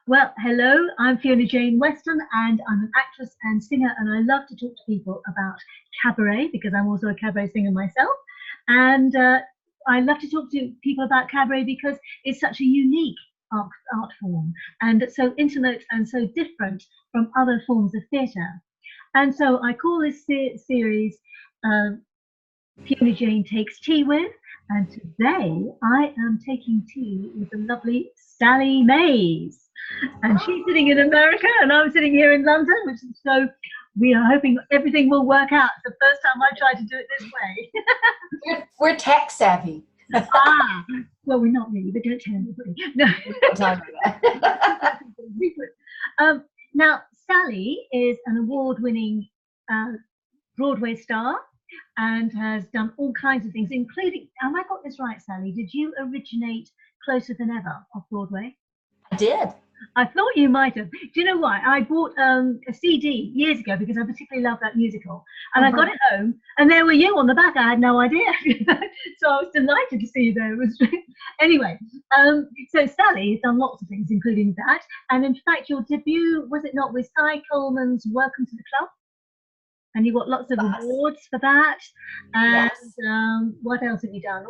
Well, hello, I'm Fiona-Jane Weston, and I'm an actress and singer, and I love to talk to people about cabaret because I'm also a cabaret singer myself. And I love to talk to people about cabaret because it's such a unique art form, and it's so intimate and so different from other forms of theatre. And so I call this series uh, Fiona Jane Takes Tea With. And today I am taking tea with the lovely Sally Mays. And she's sitting in America and I'm sitting here in London, which is so we are hoping everything will work out. It's the first time I tried to do it this way. We're tech savvy. Well, we're not really, but don't tell anybody. No. Time for that. Now, Sally is an award-winning Broadway star and has done all kinds of things, including, have I got this right, Sally? Did you originate Closer Than Ever off Broadway? I did. I thought you might have. Do you know why? I bought a CD years ago because I particularly love that musical. And I got it home, and there were you on the back. I had no idea. So I was delighted to see you there. Anyway, so Sally has done lots of things, including that. And in fact, your debut, was it not, with Cy Coleman's Welcome to the Club? And you got lots of awards for that. And Yes. What else have you done?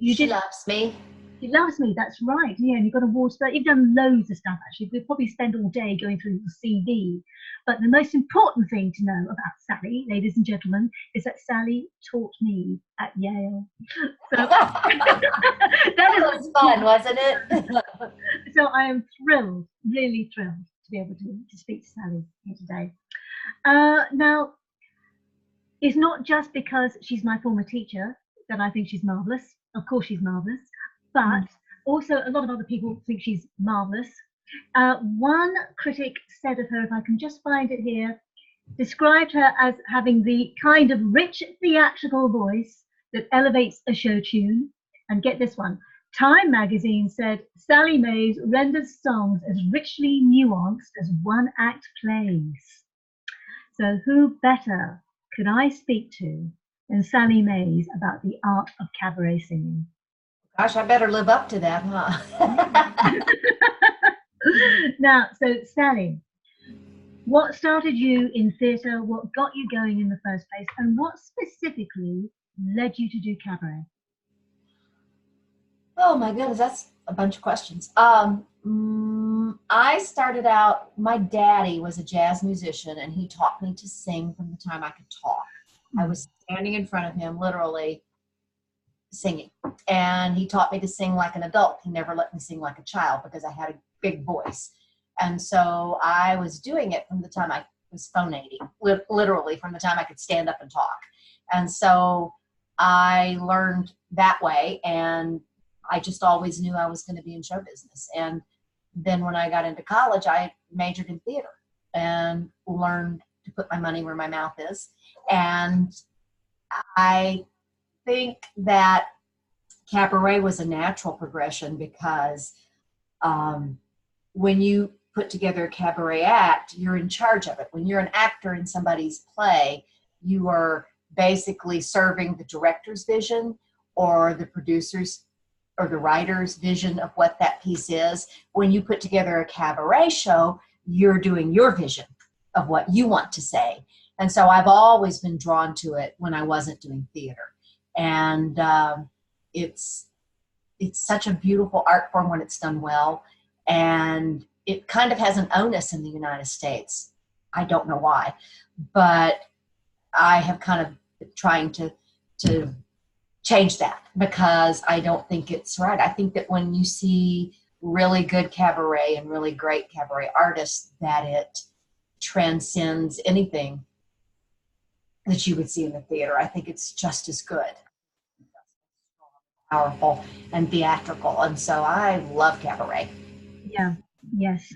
She Loves Me. She Loves Me, that's right. Yeah, and you've got awards for that. You've done loads of stuff, actually. We'll probably spend all day going through your CV. But the most important thing to know about Sally, ladies and gentlemen, is that Sally taught me at Yale. So that was fun, wasn't it? So I am thrilled, really thrilled to be able to speak to Sally here today. Now, it's not just because she's my former teacher that I think she's marvellous. Of course she's marvellous. But also a lot of other people think she's marvellous. One critic said of her, if I can just find it here, described her as having the kind of rich theatrical voice that elevates a show tune. And get this one, Time magazine said, Sally Mays renders songs as richly nuanced as one-act plays. So who better could I speak to than Sally Mays about the art of cabaret singing? Gosh, I better live up to that, huh? Now, so Sally, what started you in theatre? What got you going in the first place? And what specifically led you to do cabaret? Oh my goodness, that's a bunch of questions. I started out, my daddy was a jazz musician and he taught me to sing from the time I could talk. I was standing in front of him, literally singing. And he taught me to sing like an adult. He never let me sing like a child because I had a big voice. And so I was doing it from the time I was phonating, literally from the time I could stand up and talk. And so I learned that way, and I just always knew I was going to be in show business. And then when I got into college, I majored in theater and learned to put my money where my mouth is. And I think that cabaret was a natural progression because when you put together a cabaret act, you're in charge of it. When you're an actor in somebody's play, you are basically serving the director's vision or the producer's or the writer's vision of what that piece is. When you put together a cabaret show, you're doing your vision of what you want to say. And so I've always been drawn to it when I wasn't doing theater. And it's such a beautiful art form when it's done well. And it kind of has an onus in the United States. I don't know why, but I have kind of been trying to change that because I don't think it's right. I think that when you see really good cabaret and really great cabaret artists, that it transcends anything that you would see in the theater. I think it's just as good, powerful, and theatrical. And so I love cabaret. Yeah, yes.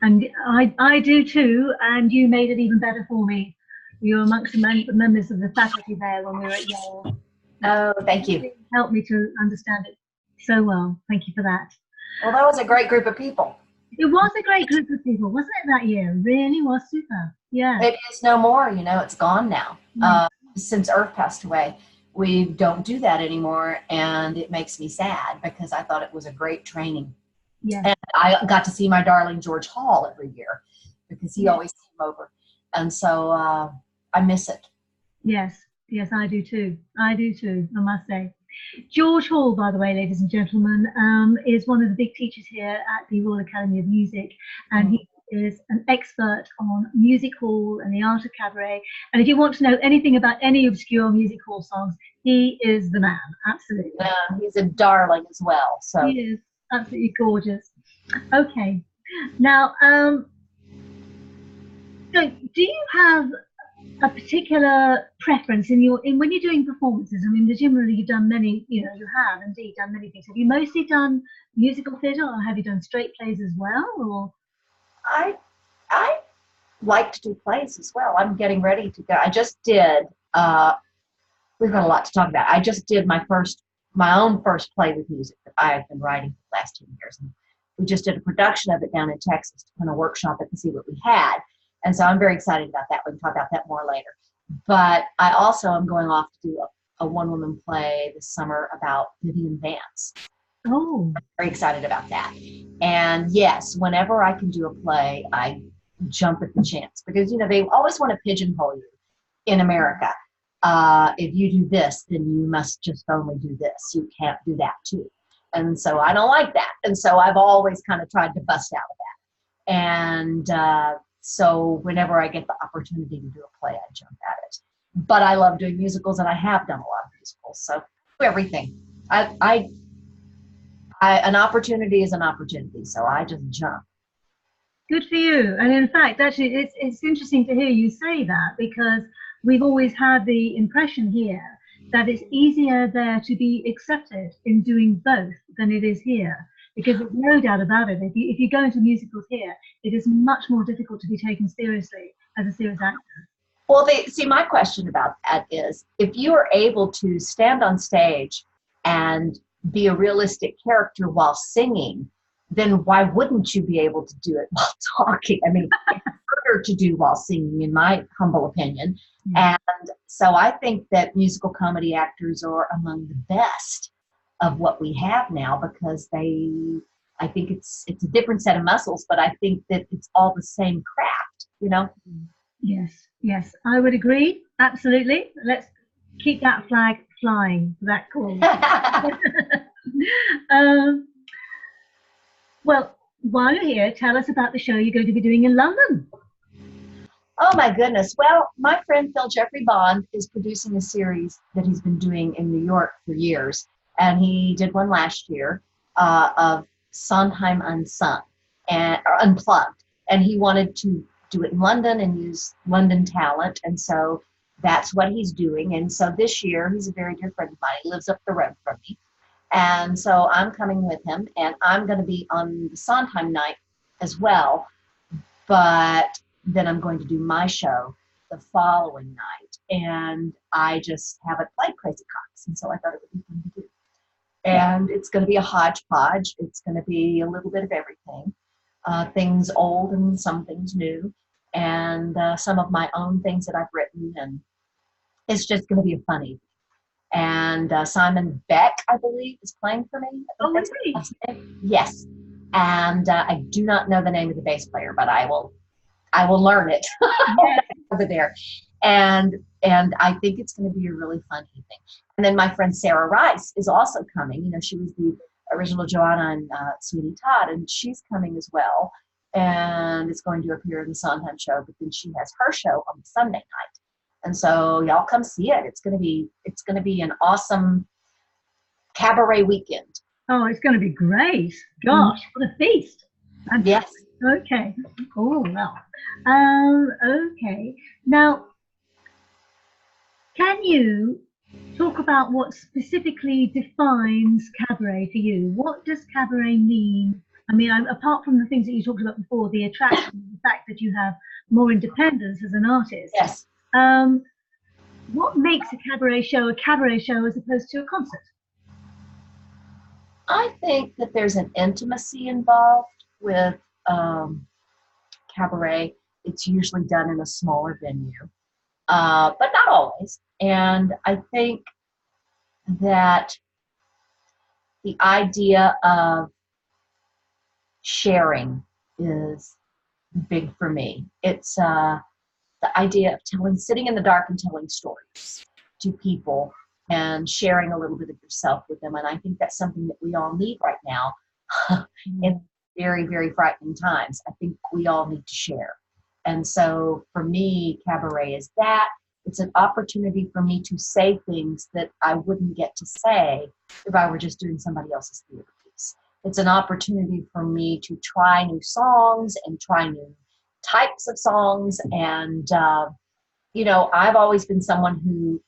And I do too, and you made it even better for me. You were amongst the members of the faculty there when we were at Yale. Oh, thank you. It helped me to understand it so well. Thank you for that. Well, that was a great group of people. It was a great group of people, wasn't it, that year? It really was super. Yeah. It is no more, it's gone now. Since Earth passed away, we don't do that anymore, and it makes me sad because I thought it was a great training. Yeah. And I got to see my darling George Hall every year because he always came over. And so I miss it. Yes, yes, I do too. I do too, I must say. George Hall, by the way, ladies and gentlemen, is one of the big teachers here at the Royal Academy of Music, and he is an expert on music hall and the art of cabaret. And if you want to know anything about any obscure music hall songs, he is the man, absolutely. He's a darling as well. So he is absolutely gorgeous. Okay, now, so do you have a particular preference in when you're doing performances? I mean, presumably you've done many, you have indeed done many things. Have you mostly done musical theatre, or have you done straight plays as well? Or I like to do plays as well. I'm getting ready to go. I just did. We've got a lot to talk about. I just did my own first play with music that I've been writing for the last 10 years. And we just did a production of it down in Texas to kind of workshop it and see what we had. And so I'm very excited about that. We can talk about that more later. But I also am going off to do a one-woman play this summer about Vivian Vance. Oh. I'm very excited about that. And yes, whenever I can do a play, I jump at the chance. Because, they always want to pigeonhole you in America. If you do this, then you must just only do this. You can't do that too. And so I don't like that. And so I've always kind of tried to bust out of that. And so whenever I get the opportunity to do a play, I jump at it. But I love doing musicals, and I have done a lot of musicals. So everything. An opportunity is an opportunity. So I just jump. Good for you. And in fact, actually, it's interesting to hear you say that, because we've always had the impression here that it's easier there to be accepted in doing both than it is here. Because there's no doubt about it. If you go into musicals here, it is much more difficult to be taken seriously as a serious actor. Well, my question about that is, if you are able to stand on stage and be a realistic character while singing, then why wouldn't you be able to do it while talking? I mean, it's harder to do while singing, in my humble opinion. And so I think that musical comedy actors are among the best of what we have now, because I think it's a different set of muscles, but I think that it's all the same craft, Yes, I would agree, absolutely. Let's keep that flag flying for that call. Well, while you're here, tell us about the show you're going to be doing in London. Oh my goodness. Well, my friend Phil Jeffrey Bond is producing a series that he's been doing in New York for years. And he did one last year of Sondheim Unsung or Unplugged. And he wanted to do it in London and use London talent. And so that's what he's doing. And so this year, he's a very dear friend of mine. He lives up the road from me. And so I'm coming with him. And I'm going to be on the Sondheim night as well. But then I'm going to do my show the following night. And I just haven't played Crazy Cops. And so I thought it would be fun to do. And it's going to be a hodgepodge. It's going to be a little bit of everything. Things old and some things new. And some of my own things that I've written. And it's just going to be a fun evening. And Simon Beck, I believe, is playing for me. Oh, really? Yes. And I do not know the name of the bass player, but I will learn it over there. And I think it's going to be a really fun evening. And then my friend Sarah Rice is also coming. She was the original Joanna and Sweeney Todd, and she's coming as well. And is going to appear in the Sondheim show, but then she has her show on Sunday night. And so y'all come see it. It's going to be an awesome cabaret weekend. Oh, it's going to be great. Gosh, what a feast. Yes. Okay. Oh, well. Okay. Now, can you talk about what specifically defines cabaret for you? What does cabaret mean? I mean, apart from the things that you talked about before, the attraction, the fact that you have more independence as an artist. Yes. What makes a cabaret show as opposed to a concert? I think that there's an intimacy involved with cabaret. It's usually done in a smaller venue, but not always. And I think that the idea of sharing is big for me. It's the idea of sitting in the dark and telling stories to people and sharing a little bit of yourself with them. And I think that's something that we all need right now in very, very frightening times. I think we all need to share. And so for me, Cabaret is that. It's an opportunity for me to say things that I wouldn't get to say if I were just doing somebody else's theater piece. It's an opportunity for me to try new songs and try new types of songs. And, I've always been someone who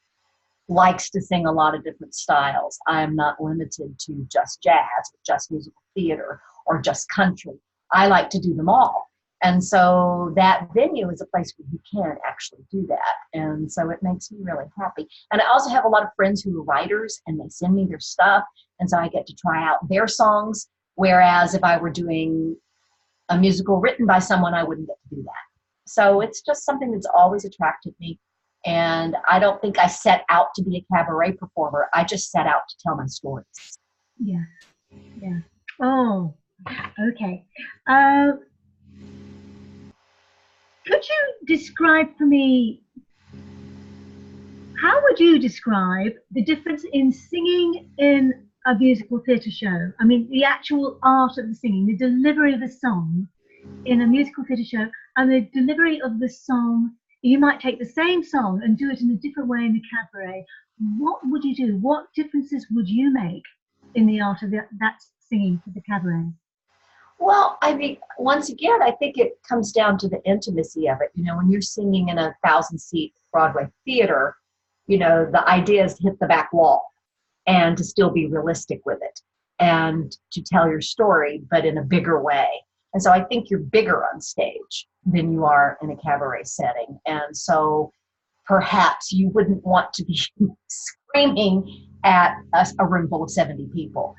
likes to sing a lot of different styles. I am not limited to just jazz, or just musical theater, or just country. I like to do them all. And so that venue is a place where you can actually do that. And so it makes me really happy. And I also have a lot of friends who are writers, and they send me their stuff. And so I get to try out their songs. Whereas if I were doing a musical written by someone, I wouldn't get to do that. So it's just something that's always attracted me. And I don't think I set out to be a cabaret performer. I just set out to tell my stories. Yeah. Yeah. Oh, okay. Could you describe for me, how would you describe the difference in singing in a musical theatre show? I mean, the actual art of the singing, the delivery of the song in a musical theatre show, and the delivery of the song. You might take the same song and do it in a different way in the cabaret. What would you do? What differences would you make in the art of that singing for the cabaret? Well, I mean, once again, I think it comes down to the intimacy of it. When you're singing in a 1,000-seat Broadway theater, the idea is to hit the back wall and to still be realistic with it and to tell your story, but in a bigger way. And so I think you're bigger on stage than you are in a cabaret setting. And so perhaps you wouldn't want to be screaming at a room full of 70 people.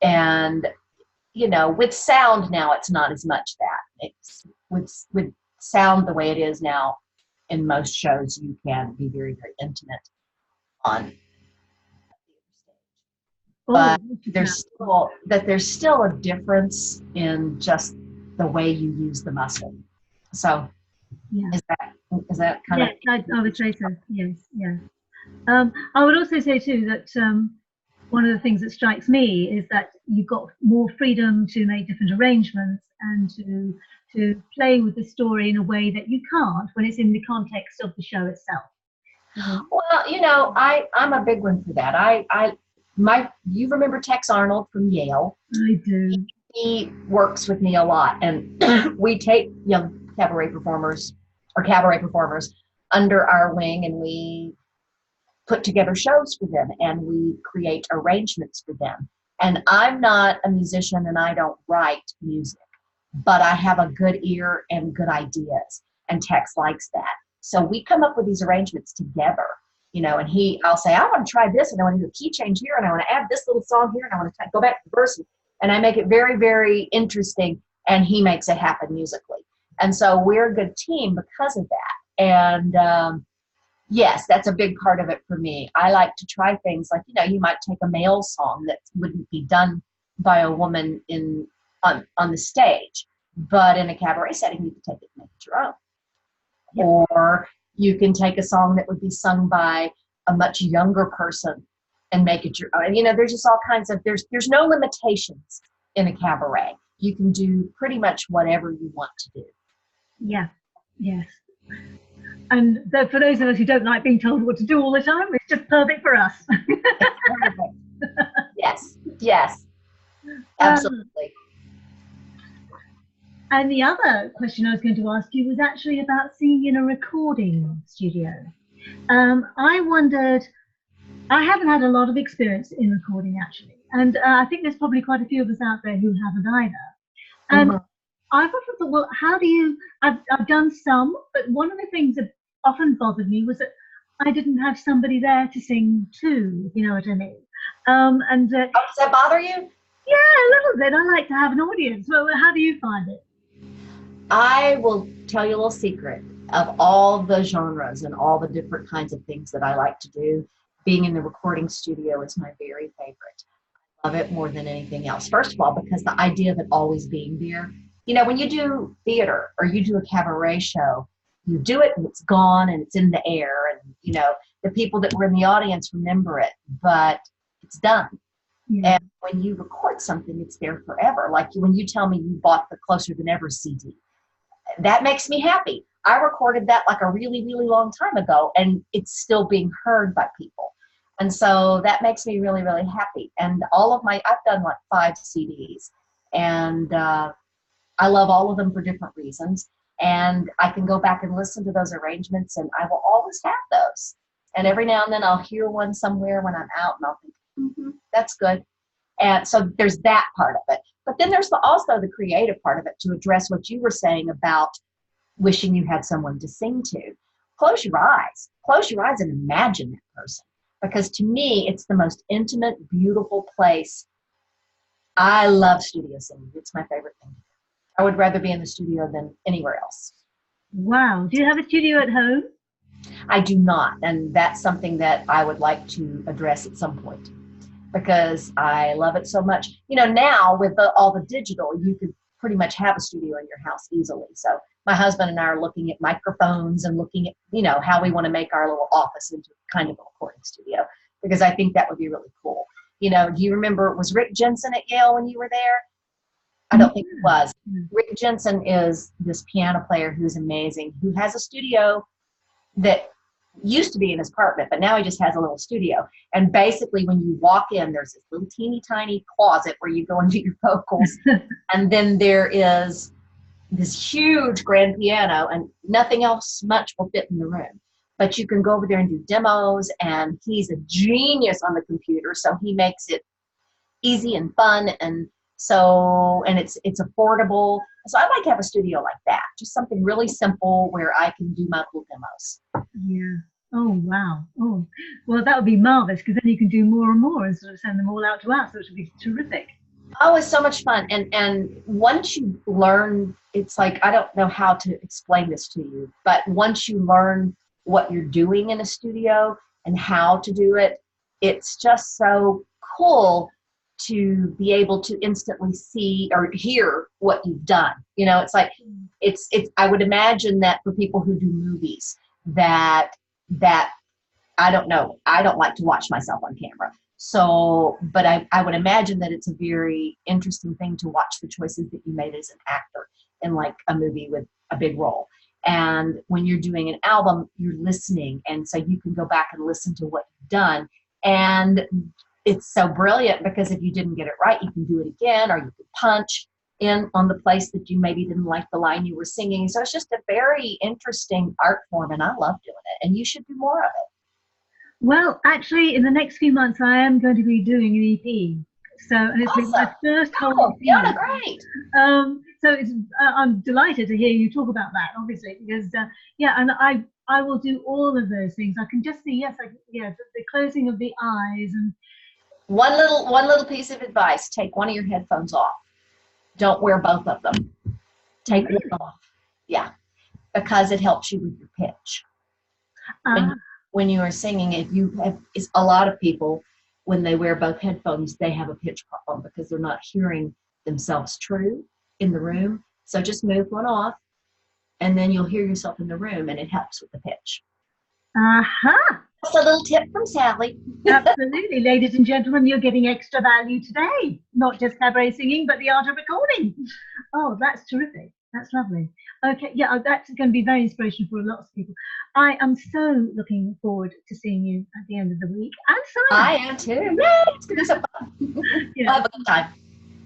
And, with sound now, it's not as much that. It's with sound the way it is now in most shows, you can be very, very intimate on but there's still a difference in just the way you use the muscle. So yeah. Is that kind of? I would say so. Yes, yeah. I would also say too that one of the things that strikes me is that you've got more freedom to make different arrangements and to play with the story in a way that you can't when it's in the context of the show itself. Well, I'm a big one for that. You remember Tex Arnold from Yale? I do. He works with me a lot, and we take young cabaret performers under our wing, and we put together shows for them, and we create arrangements for them. And I'm not a musician, and I don't write music, but I have a good ear and good ideas, and Tex likes that. So we come up with these arrangements together. And I'll say, I want to try this, and I want to do a key change here, and I want to add this little song here, and I want to go back to the verse, and I make it very, very interesting, and he makes it happen musically. And so we're a good team because of that. And yes, that's a big part of it for me. I like to try things like, you might take a male song that wouldn't be done by a woman on the stage, but in a cabaret setting, you can take it and make it your own. Yep. Or you can take a song that would be sung by a much younger person and make it your own. There's just all kinds of, there's no limitations in a cabaret. You can do pretty much whatever you want to do. Yeah, yes. And for those of us who don't like being told what to do all the time, it's just perfect for us. Yes, absolutely. And the other question I was going to ask you was actually about singing in a recording studio. I wondered, I haven't had a lot of experience in recording actually, and I think there's probably quite a few of us out there who haven't either. And I've often thought, well, how do you, I've done some, but one of the things that often bothered me was that I didn't have somebody there to sing to, if you know what I mean. Does that bother you? Yeah, a little bit. I like to have an audience. Well, how do you find it? I will tell you a little secret. Of all the genres and all the different kinds of things that I like to do, being in the recording studio is my very favorite. I love it more than anything else. First of all, because the idea of it always being there. You know, when you do theater or you do a cabaret show, you do it and it's gone and it's in the air, and you know, the people that were in the audience remember it, but it's done. Yeah. And when you record something, it's there forever. Like when you tell me you bought the Closer Than Ever CD, that makes me happy. I recorded that like a really, really long time ago, and it's still being heard by people. And so that makes me really, really happy. And I've done like 5 CDs, and I love all of them for different reasons. And I can go back and listen to those arrangements, and I will always have those. And every now and then I'll hear one somewhere when I'm out, and I'll think, that's good. And so there's that part of it. But then there's also the creative part of it, to address what you were saying about wishing you had someone to sing to. Close your eyes. Close your eyes and imagine that person. Because to me, it's the most intimate, beautiful place. I love studio singing. It's my favorite thing. I would rather be in the studio than anywhere else. Wow. Do you have a studio at home? I do not. And that's something that I would like to address at some point, because I love it so much. You know, now with all the digital, you could pretty much have a studio in your house easily. So my husband and I are looking at microphones and looking at, you know, how we want to make our little office into kind of a recording studio, because I think that would be really cool. You know, do you remember, was Rick Jensen at Yale when you were there? I don't think he was. Rick Jensen is this piano player who's amazing, who has a studio that used to be in his apartment, but now he just has a little studio. And basically when you walk in, there's this little teeny tiny closet where you go and do your vocals. And then there is this huge grand piano, and nothing else much will fit in the room. But you can go over there and do demos, and he's a genius on the computer, so he makes it easy and fun, and it's affordable. So I'd like to have a studio like that, just something really simple where I can do my little demos. Yeah. Oh, wow. Oh, well, that would be marvelous, because then you can do more and more and sort of send them all out to us, which would be terrific. Oh, it's so much fun. And once you learn, it's like, I don't know how to explain this to you, but once you learn what you're doing in a studio and how to do it, it's just so cool to be able to instantly see or hear what you've done. You know, it's like, it's I would imagine that for people who do movies, that I don't know, I don't like to watch myself on camera. So, but I would imagine that it's a very interesting thing to watch the choices that you made as an actor in like a movie with a big role. And when you're doing an album, you're listening. And so you can go back and listen to what you've done. And it's so brilliant, because if you didn't get it right, you can do it again, or you can punch in on the place that you maybe didn't like the line you were singing. So it's just a very interesting art form, and I love doing it. And you should do more of it. Well, actually, in the next few months, I am going to be doing an EP. So, and it's been my first whole EP. Fiona, great. So it's I'm delighted to hear you talk about that, obviously, because yeah, and I will do all of those things. I can just see, yes, the closing of the eyes, and one little piece of advice: take one of your headphones off. Don't wear both of them. Take one off. Yeah, because it helps you with your pitch. When you are singing, it's a lot of people, when they wear both headphones, they have a pitch problem because they're not hearing themselves true in the room. So just move one off, and then you'll hear yourself in the room, and it helps with the pitch. That's a little tip from Sally. Absolutely. Ladies and gentlemen, you're getting extra value today. Not just cabaret singing, but the art of recording. Oh, that's terrific. That's lovely. Okay, yeah, that's going to be very inspirational for lots of people. I am so looking forward to seeing you at the end of the week. And Simon. I am too. Yay, it's going to be so fun. Yeah. I'll have a good time.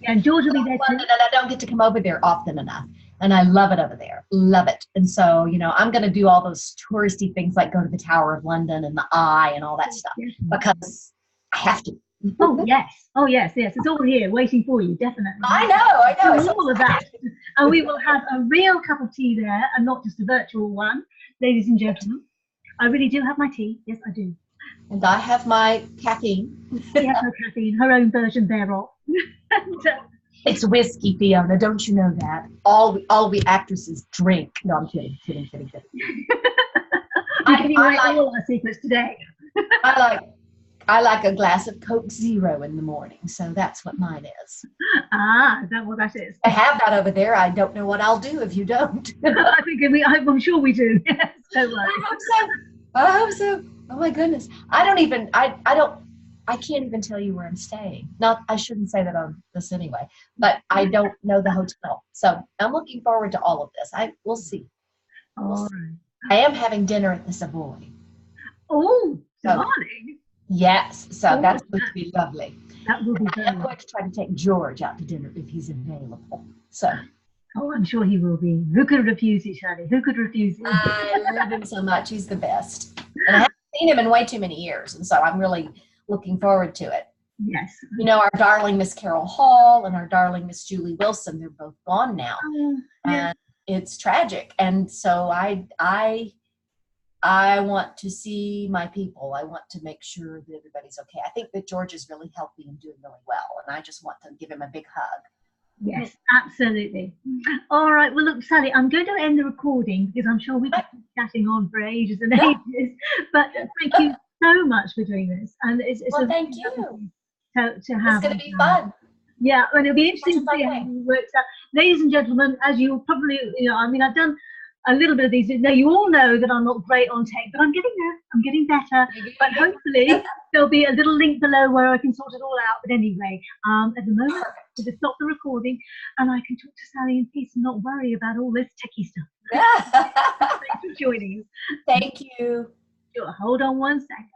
Yeah, and George will be there too. And I don't get to come over there often enough. And I love it over there. Love it. And so, you know, I'm going to do all those touristy things like go to the Tower of London and the Eye and all that stuff, because I have to. Oh, yes. Oh, yes, yes. It's all here waiting for you, definitely. I know. So all of that. And we will have a real cup of tea there, and not just a virtual one, ladies and gentlemen. I really do have my tea. Yes, I do. And I have my caffeine. She has her caffeine, her own version thereof. And, it's whiskey, Fiona. Don't you know that? All we actresses drink. No, I'm kidding. I like all our secrets today. I like a glass of Coke Zero in the morning, so that's what mine is. Ah, is that what that is? I have that over there. I don't know what I'll do if you don't. I think I'm sure we do. Yes, don't worry. I hope so. I hope so. Oh my goodness. I can't even tell you where I'm staying. Not, I shouldn't say that on this anyway, but I don't know the hotel. So I'm looking forward to all of this. We'll see. All right. I am having dinner at the Savoy. Oh, So, darling. yes. So Oh, that's going to be lovely. That will be I am going to try to take George out to dinner if he's available. So. Oh, I'm sure he will be. Who could refuse it, Shadi? Who could refuse it? I love him so much. He's the best. And I haven't seen him in way too many years. And so I'm really looking forward to it. Yes. You know, our darling Miss Carol Hall and our darling Miss Julie Wilson, they're both gone now. Yeah. And it's tragic. And so I want to see my people. I want to make sure that everybody's okay. I think that George is really healthy and doing really well. And I just want to give him a big hug. Yes, absolutely. All right. Well, look, Sally, I'm going to end the recording because I'm sure we could keep chatting on for ages and ages. But thank you so much for doing this. And it's thank you. To have. It's going to be fun. Yeah, and it'll be interesting to see how it works out. Ladies and gentlemen, as you probably, I've done a little bit of these. Now, you all know that I'm not great on tech, but I'm getting there. I'm getting better. But hopefully, there'll be a little link below where I can sort it all out. But anyway, at the moment, we'll just stop the recording and I can talk to Sally in peace and not worry about all this techie stuff. Thanks for joining us. Thank you. Sure, hold on one second.